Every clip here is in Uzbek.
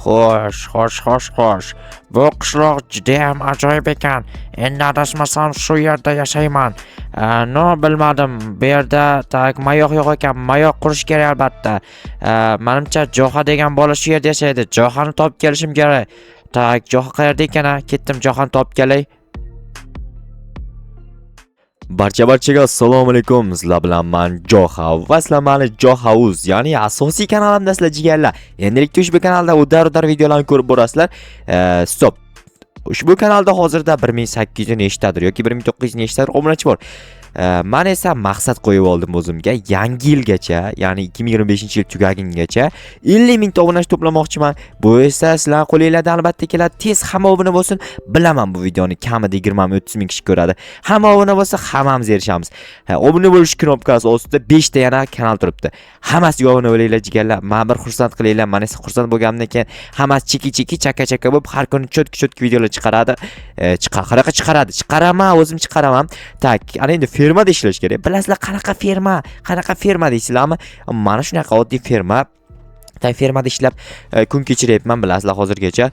Xo'sh. Bu qishloq judayam ajoyib ekan. Endi adashmasam shu yerda yashayman. Bilmadim. Bu yerda mayoq yo'q ekan. Mayoq qurish kerak albatta. Menimcha Joha degan bola shu yerda yashaydi. Johani topib kelishim kerak. Joha qayerda ekan? Ketdim Johani topib kelay. Barchaga assalomu alaykum. Sizlar bilan men Joha va sizlar meni Johauz, ya'ni asosiy kanalimda sizlar jigarlar. Endilikda ushbu kanalda udar videolarni ko'rib borasizlar. Stop. Ushbu kanalda hozirda 1800 nechtadir yoki 1900 nechtadir obunachi bor. Men esa maqsad qo'yib oldim o'zimga, yangi yilgacha, ya'ni 2025-yil tugagungacha 50 mingta obunachi to'plamoqchiman. Bu esa sizlar qo'lingizdan albatta keladi. Tez hamma obuna bo'lsin. Bilaman bu videoni kamida 20-30 ming kishi ko'radi. Hamma obuna bo'lsa, hammamiz erishamiz. Obuna bo'lish knopkasi ostida 5 ta yana kanal turibdi. Hammasiga obuna bo'linglar jigarlar. Men bir xursand qilinglar. Men esa xursand bo'lganimdan keyin hammasi chiki chaka bo'lib har kuni cho'tki videolar chiqaradi. Qanaqa chiqaradi? Chiqaraman, o'zim chiqaraman. Ana endi fermada ishlash kerak. Bilasizlar qanaqa ferma deysizlarmi? Mana shunaqa oddiy ferma. Fermada ishlab kun kechiryapman, bilasizlar hozirgacha.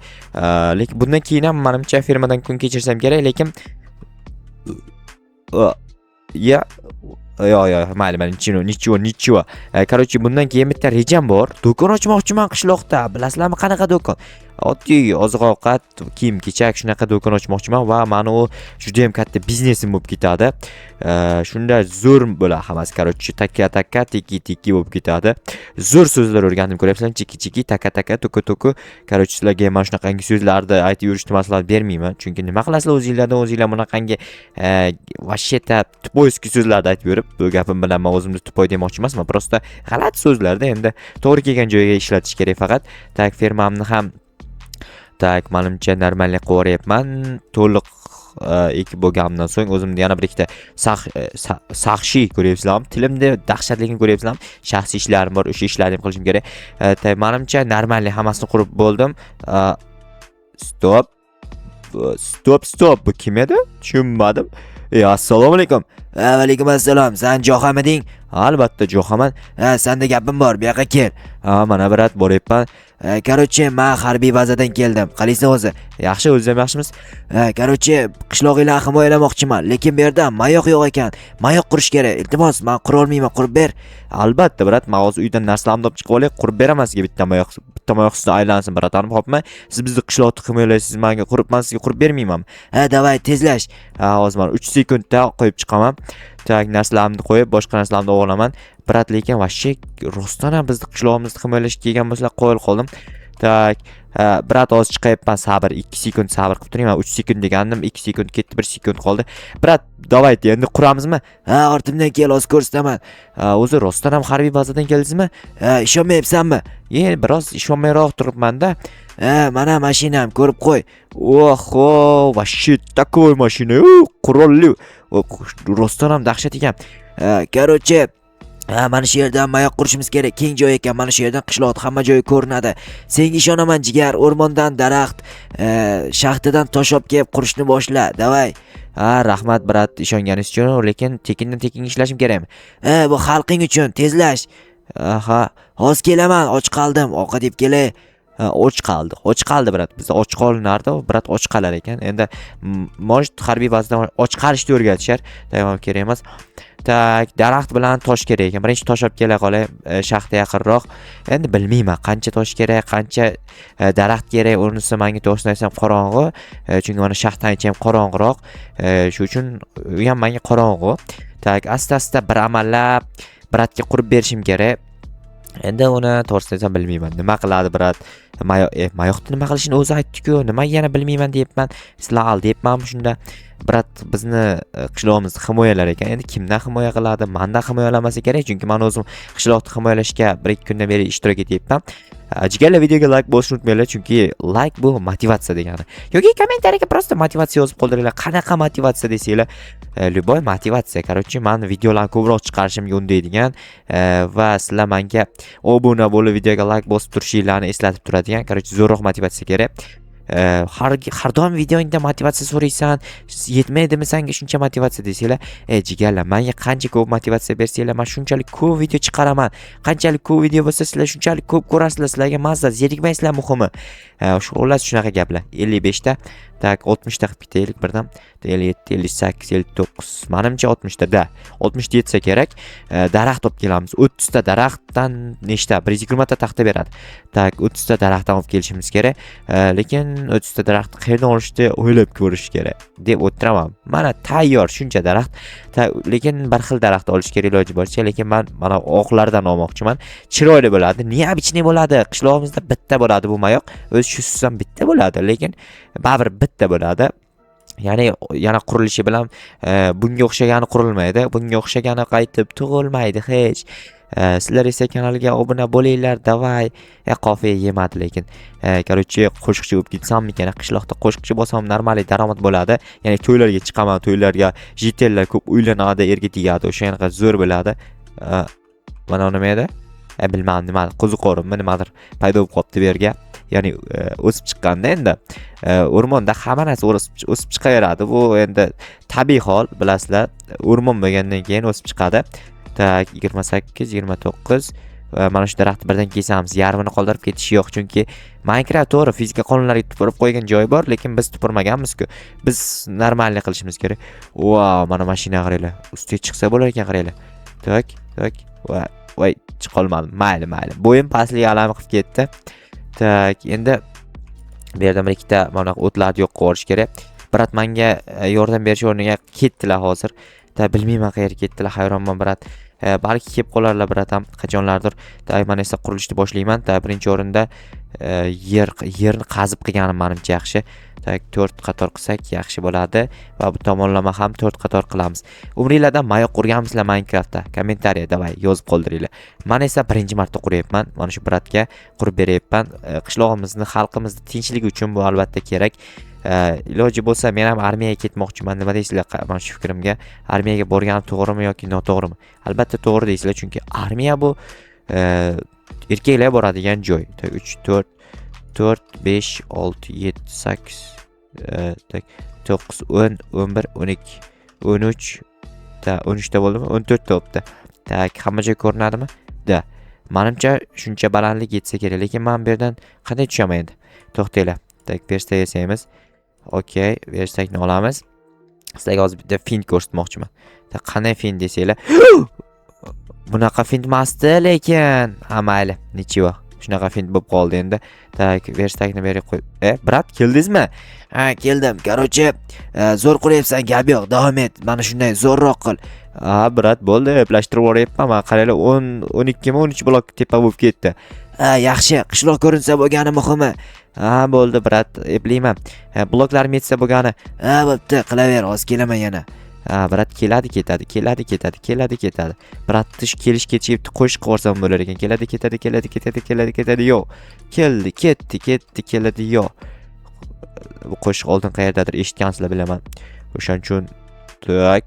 Lekin bundan keyin ham menimcha fermadan kun kechirsam kerak, lekin mayli, nicho. Короче, bundan keyin bitta rejam bor. Do'kon ochmoqchiman qishloqda. Bilasizlarmi qanaqa do'kon? Oddiy oziq-ovqat, kiyim-kechak shunaqa do'kon ochmoqchiman va meni u juda ham katta biznesim bo'lib ketadi. Shunda zo'r bo'ladi hammasi. Короче, taka tiki bo'lib ketadi. Zo'r so'zlar o'rganib ko'ryapsizlar. Chiki taka tuku. Короче, sizlarga mana shunaqangi so'zlarni aytib yurishni maslahat bermayman. Chunki nima qilasizlar o'zingizlar bunaqangi vasheta tupoyskiy so'zlarni aytib yurib, bu gapim bilan men o'zimni tupoy demoqchi emasman. Prosta g'alati so'zlarda endi to'g'ri kelgan joyiga ishlatish kerak faqat. Fermamni ham menimcha normalniy qilyapman. To'liq ekib bo'lganimdan so'ng o'zimda yana bir ikkita saxshi ko'ryapsizlarmi? Tilimda dahshatligini ko'ryapsizlarmi? Shaxsiy ishlarim bor, o'sha ishlarni ham qilishim kerak. Menimcha normalniy hammasini qurib bo'ldim. Stop. Bu kim edi? Tushunmadim. Assalomu alaykum. Va alaykum assalom. Sen Johamiding? Albatta Johaman. Senda gapim bor, bu yoqqa kel. Mana birat boryapman. Короче, men harbiy bazadan keldim. Qalaysan o'zi? Yaxshi, o'zim yaxshimiz? Короче, qishloqinglarni himoyalamoqchiman, lekin bu yerda mayoq yo'q ekan. Mayoq qurish kerak. Iltimos, men qura olmayman, qurib ber. Albatta, brat, men hozir uydan narsalarni olib chiqib olay, qurib beraman sizga bitta mayoq sizga aylansin, bratanim, xo'pmi? Siz bizni qishloqni himoyalaysiz, menga men sizga qurib bermayman. Davay, tezlash. Hozir men 3 sekundda qo'yib chiqaman. Narsalarni qo'yib, boshqa narsalarni olaman. Brat, lekin vashshi rostdan ham bizni qishlog'imizni himoyalashga kelgan bo'lsalar, qo'yil qoldim. Brat, hozir chiqayapman, sabr, 2 sekund sabr qilib turing. Men 3 sekund degandim, 2 sekund ketdi, 1 sekund qoldi. Brat, davay, endi quramizmi? Ortimdan kel, hozir ko'rsataman. O'zi rostdan ham harbiy bazadan keldingizmi? Ishonmayapsanmi? Biroz ishonmayroq turibman-da. Mana mashinam, ko'rib qo'y. Oho, vashshi takoy mashina, qurolli. Rostdan ham dahshat ekan. Короче, mana shu yerdan mayoq qurishimiz kerak. Keng joy ekan. Mana shu yerdan qishloqning hamma joyi ko'rinadi. Senga ishonaman jigar. O'rmondan daraxt, shaxtadan tosh olib kelib qurishni boshla. Davay. Rahmat brat, ishonganingiz uchun, lekin tekindan ishlashim kerakmi? Bu xalqing uchun, tezlash. Hozir kelaman, och qoldim. Ovqat yeb kelay. Och qoldi brat. Bizda och qolinardi, brat och qolar ekan. Endi mosh harbiy bazadan och qarishni o'rgatishar. Tamom, kerak emas. Daraxt bilan tosh kerak ekan. Birinchi tosh olib kela qolay, shaxta yaqinroq. Endi bilmayman qancha tosh kerak, qancha daraxt kerak. O'rnisi menga to'g'risini aytsam qorong'u, chunki mana shaxtaning ichi ham qorong'iroq. Shu uchun u ham menga qorong'u. Asta bir amallab bratga qurib berishim kerak. Endi uni to'g'risini aytsam bilmayman. Nima qiladi brat? Mayoqni nima qilishini o'zi aytdi-ku. Nima yana bilmayman deyapman. Sizlar aldayapmanmi shunda? Brat, bizni qishloqimizni himoyalar ekan. Endi kimdan himoya qiladi? Mendan himoyalamasa kerak, chunki men o'zim qishloqni himoyalashga 1-2 kundan beri ishtirok etyapman. Jigarlar, videoga like bosishni unutmanglar, chunki like bu motivatsiya degani. Yoki kommentariyaga prosta motivatsiya yozib qoldiringlar. Qanaqa motivatsiya desanglar, любой motivatsiya. Короче, men videolarni ko'proq chiqarishimga undaydigan va sizlar menga obuna bo'lib videoga like bosib turishinglarni eslatib turadigan. Короче, zo'rroq motivatsiya kerak. har doim videoingda motivatsiya so'raysan, yetmaydimi senga shuncha motivatsiya desanglar, jigarlar, menga qancha ko'p motivatsiya bersanglar, men shunchalik ko'p video chiqaraman. Qanchalik ko'p video bo'lsa, sizlar shunchalik ko'p ko'rasizlar, sizlarga mazza, zerikmaysizlar muhimi. Xullas shunaqa gaplar. 55 ta, tak 60 ta qilib ketaylik birdan. 57, 58, 59. Menimcha 60 ta da. 60 ta yetsa kerak. Daraxt olib kelamiz. 30 ta daraxtdan nechta? 120 ta taxta beradi. Tak 30 ta daraxtdan olib kelishimiz kerak. Lekin 30 ta daraxt qayerdan olishni o'ylab ko'rish kerak deb o'tiraman. Mana tayyor shuncha daraxt. Lekin bir xil daraxt olish kerak iloji boricha, lekin men mana oqlardan olmoqchiman. Chiroyli bo'ladi, neobычный bo'ladi. Qishlog'imizda bitta bo'ladi bu mayoq. O'zi shusiz ham bitta bo'ladi, lekin baribir bitta bo'ladi. Ya'ni yana qurilishi bilan bunga o'xshagani qurilmaydi. Bunga o'xshagani qaytib tug'ilmaydi hech. Sizlar esa kanalga obuna bo'linglar, davay. Qofiya yemadi lekin. Короче, qo'shiqchi bo'lib ketsammikan, qishloqda qo'shiqchi bo'lsam normal daromad bo'ladi. Ya'ni to'ylarga chiqaman, to'ylarga jitellar ko'p uylanadi, erga tegadi, o'sha yanaqa zo'r bo'ladi. Mana nima edi? Bilmadim nima, qo'ziqorimmi nimadir paydo bo'lib qopti bu yerga. Ya'ni o'sib chiqqanda endi o'rmonda hamma narsa o'sib chiqaveradi. Bu endi tabiiy hol, bilasizlar. O'rmon bo'lgandan keyin o'sib chiqadi. Tak 28, 29 mana shu daraxtni birdan kesamiz. Yarmini qoldirib ketish yo'q, chunki Minecraft to'g'ri fizika qonunlariga tupurib qo'ygan joyi bor, lekin biz tupurmaganmiz-ku. Biz normalni qilishimiz kerak. Wow, mana mashina qaranglar. Ustiga chiqsa bo'lar ekan qaranglar. Tak. Voy, chiqa olmadim. Mayli. Bo'yim pastlik alami qilib ketdi. Tak, endi bu yerda bir ikkita mana o'tlarni yo'q qilish kerak. Brat menga yordam berish o'rniga ketdilar hozir. Bilmayman qayerga ketdilar, hayronman brat. Balki kelib qolarlar brat ham qachonlardir. Men esa qurilishni boshlayman. Birinchi o'rinda yerni qazib qilganim menimcha yaxshi. 4 qator qilsak yaxshi bo'ladi va bu tomonlama ham 4 qator qilamiz. Umringlarda mayoq qurganmisizlar Minecraftda? Kommentariya davay yozib qoldiringlar. Men esa birinchi marta quryapman. Mana shu bratga qurib beryapman. Qishlog'imizni, xalqimizni tinchligi uchun bu albatta kerak. Iloji bo'lsa men ham armiyaga ketmoqchiman. Nima deysizlar mana shu fikrimga? Armiyaga borganim to'g'rimi yoki noto'g'rimi? Albatta to'g'ri deysizlar, chunki armiya bu erkaklar boradigan joy. 3 4 5 6 7 8 9 10 11 12 13 13 ta bo'ldimi? 14 ta bo'pti. Hamma joy ko'rinadimi? Da. Menimcha shuncha balandlik yetsa kerak, lekin men bu yerdan qanday tushaman endi? To'xtanglar. Verstak yasaymiz. Okey, verstakni olamiz. Sizlarga hozir bitta fin ko'rsatmoqchiman. Qanday fin desanglar, bunaqa fin emasdi, lekin mayli, nechiva. Shunaqa fin bo'lib qoldi endi. Verstakni berib qo'y. Brat, keldingizmi? Ha, keldim. Короче, zo'r quryapsan, gap yo'q. Davom et. Mana shunday zo'rroq qil. Brat, bo'ldi, eplashtirib yuboryapman. Men qaranglar 12 mi 13 blok tepa bo'lib ketdi. Yaxshi, qishloq ko'rinsa bo'lgani muhimi. Bo'ldi, brat, eplayman. Bloklarim yetsa bo'lgani. Bo'pti, qilaver, hozir kelaman yana. Brat, keladi, ketadi. Brat, tish kelish ketib qo'shiq qilsam bo'lar ekan. Keladi, ketadi. Yo'q. Ketdi, keladi, yo'q. Bu qo'shiq oldin qayerdadir eshitgansizlar bilaman. O'shaning uchun tak.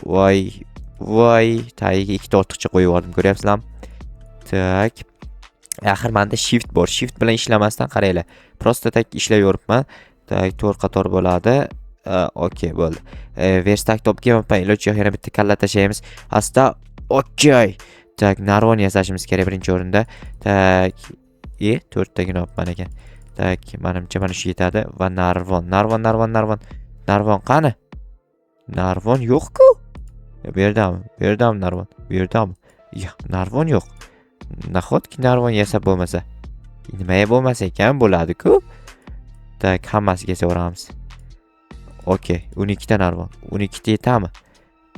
Voy, tagiga ikkita ortiqcha qo'yib yubordim, ko'ryapsizlarmi? Tak. Axir menda shift bor. Shift bilan ishlamasdan qaranglar. Prosta tak ishlab yuribman. Tak, 4 qator bo'ladi. Okey, bo'ldi. Verstak topga men iloji yo'q, yana bitta kalla tashlaymiz. Asta, okey. Tak, narvon yasashimiz kerak birinchi o'rinda. Tak, 4 tagini olibman ekan. Tak, menimcha mana shu yetadi va narvon qani? Narvon yo'q-ku. Bu yerdami narvon? Bu yerdami? Yo'q, narvon yo'q. Nahotki narvon yasab bo'lmasa? Nimaga bo'lmasa ekan bo'ladi-ku. Tak, hammasiga yasaveramiz. Okey, 12 ta narvon. 12 ta yetami?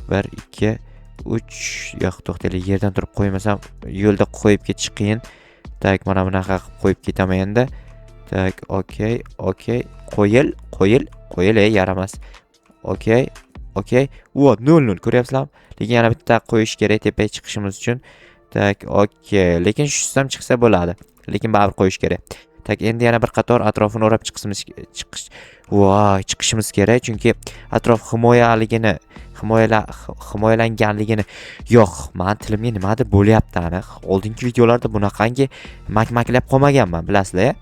1 2 3 yo'q, to'xtaylik, yerdan turib qo'ymasam yo'lda qo'yib ketish qiyin. Tak, mana bunaqa qilib qo'yib ketaman endi. Tak, okey. Qo'yil, yaramas. Okey. Vo, 0 ko'ryapsizlarmi? Lekin yana bitta qo'yish kerak tepaga chiqishimiz uchun. Tak, okey. Lekin shusiz ham chiqsa bo'ladi. Lekin baribir qo'yish kerak. Tak, endi yana bir qator atrofini o'rab chiqishimiz kerak, chunki atrof himoyalanganligini. Yo'q, men tilimga nimadir bo'lyapti aniq. Oldingi videolarda bunaqangi maklab qolmaganman, bilasizlar-a?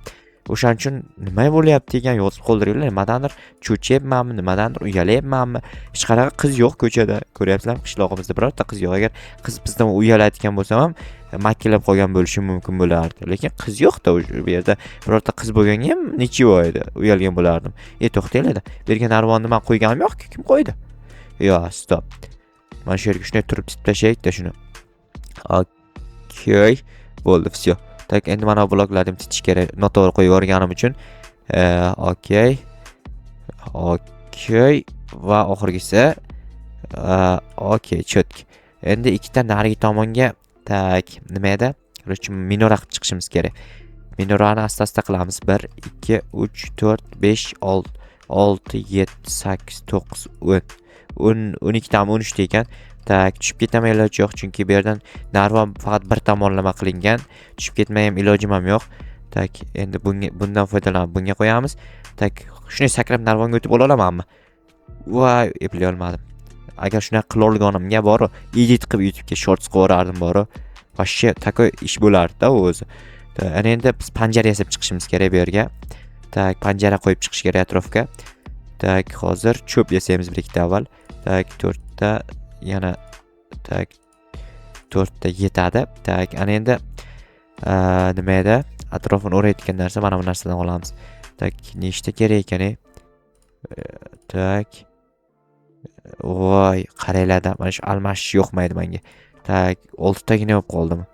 O'shaning uchun nima bo'lyapti degan yozib qoldiringlar. Nimadandir cho'chiyapmanmi, nimadandir uyalayapmanmi? Hech qanaqa qiz yo'q ko'chada. Ko'ryapsizlarmi, qishlog'imizda birorta qiz yo'q. Agar qiz bizdan uyalayotgan bo'lsam ham makillab qolgan bo'lishi mumkin bo'lardi. Lekin qiz yo'q-da bu yerda. Birorta qiz bo'lganga ham necha oyda uyalgan bo'lardim. To'xtanglar. Bu yerga narvonni men qo'yganim yo'q-ku, kim qo'ydi? Yo, stop. Mana shu yerga shunday turib titib tashlaylik-da shuni. Okey. Bo'ldi, всё. Tak, endi mana bu bloklarni titish kerak. Noto'g'ri qo'yib yuborganim uchun. Okey. Okey. Va oxirgisi. Okey, chotk. Endi ikkita narigi tomonga tak, nima edi? Korоче, minora qilib chiqishimiz kerak. Minorani asta-asta qilamiz. 1 2 3 4 5 6 7 8 9 10 12 tam 13 ta ekan. Tak, tushib ketaman iloji yo'q, chunki bu yerdan narva faqat bir tomonlama qilingan. Tushib ketmay ham ilojim ham yo'q. Tak, endi bundan foydalanib bunga qo'yamiz. Tak, shunday sakrab narvonga o'tib olamanmi? Voy, eplay olmadim. Agar shunday qila olganimga bor, edit qilib YouTube'ga shorts qo'yardim bor. Vashshe takoy ish bo'lardi-da o'zi. Ana endi biz panjara yasab chiqishimiz kerak bu yerga. Tak, panjara qo'yib chiqish kerak atrofga. Tak, hozir cho'p yasaymiz bir ikkita avval. Tak, 4 ta yana tak 4 ta yetadi. Tak, ana endi nima edi? Atrofini o'rayotgan narsa mana bu narsadan olamiz. Tak, nechta kerak ekan? Tak. Voy, qaranglar, mana shu almashish yo'qmaydi menga. Tak, 6 tagina bo'lib qoldimi?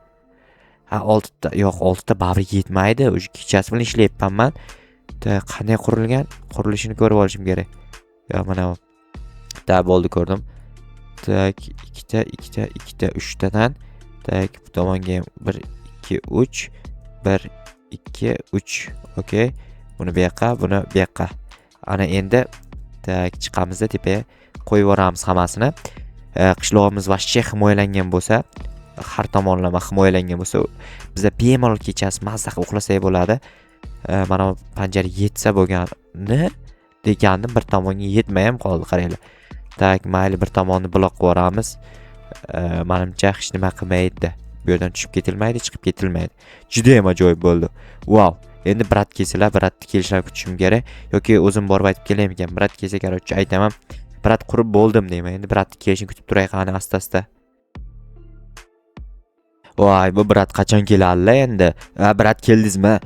Ha, 6 ta, yo'q, 6 ta baribir yetmaydi. O'sha kechasi bilan ishlayapman men. Tak, qanday qurilgan? Qurilishini ko'rib olishim kerak. Yo, mana bu. Tak, bo'ldi, ko'rdim. Tak, 2 ta, 3 tadan. Tak, bu tomonga ham 1 2 3 1 2 3. Okey. Buni bu yoqqa, buni bu yoqqa. Ana endi tak chiqamiz tepaga, qo'yib yuboramiz hammasini. Qishlog'imiz vashcha himoyalangan bo'lsa, har tomonlama himoyalangan bo'lsa, bizda bemalol kechasi mazza qilib uxlasak bo'ladi. Mana bu panjara yetsa bo'lgani degandim, bir tomonga yetmay ham qoldi, qaranglar. Tak, mayli, bir tomonni blok qilib yuboramiz. Menimcha hech nima qilmaydi. Bu yerdan tushib ketilmaydi, chiqib ketilmaydi. Juda ham ajoyib bo'ldi. Wow. Endi brat kelsalar, bratni kelishini kutishim kerak yoki o'zim borib aytib kelaymi ekan. Brat kelsa, korоче, aytaman. Brat qurib bo'ldim deyman. Endi bratni kelishini kutib turay qani asta-asta. Voy, bu brat qachon keladi endi? Brat keldingizmi?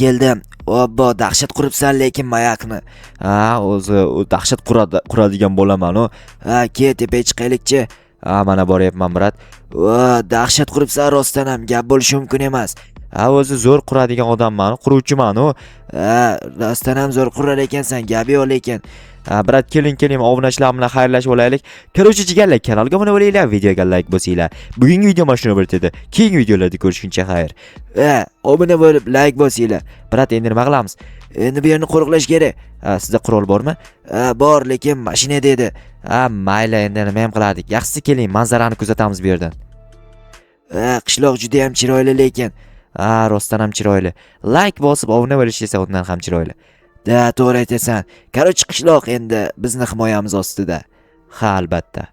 Keldim. Obbo, dahshat quribsan lekin mayaqni. O'zi dahshat quradigan bo'laman-ku. Ke tepaga chiqaylikchi. Mana boryapman, brat. Dahshat quribsan rostdan ham, gap bo'lishi mumkin emas. O'zi zo'r quradigan odamman, quruvchiman-ku. Rostdan ham zo'r qurar ekansan, gap yo'q lekin. Brat, keling, obunachilar bilan xayrlashib olaylik. Korоче, jigarlar, kanalga obuna bo'linglar, videoga like bosinglar. Bugungi video mana shuni bo'ldi. Keyingi videolarda ko'rishguncha xayr. Obuna bo'lib, like bosinglar. Brat, endi nima qilamiz? Endi bu yerni qo'riqlash kerak. Sizda qurol bormi? Bor, lekin mashina dedi. Mayli, endi nima ham qilardik? Yaxshisi keling, manzarani kuzatamiz bu yerdan. Qishloq juda ham chiroyli lekin. Rostdan ham chiroyli. Like bosib obuna bo'lish esa undan ham chiroyli. To'g'ri aytasan. Korоче, qishloq endi bizni himoyamiz ostida. Ha, albatta.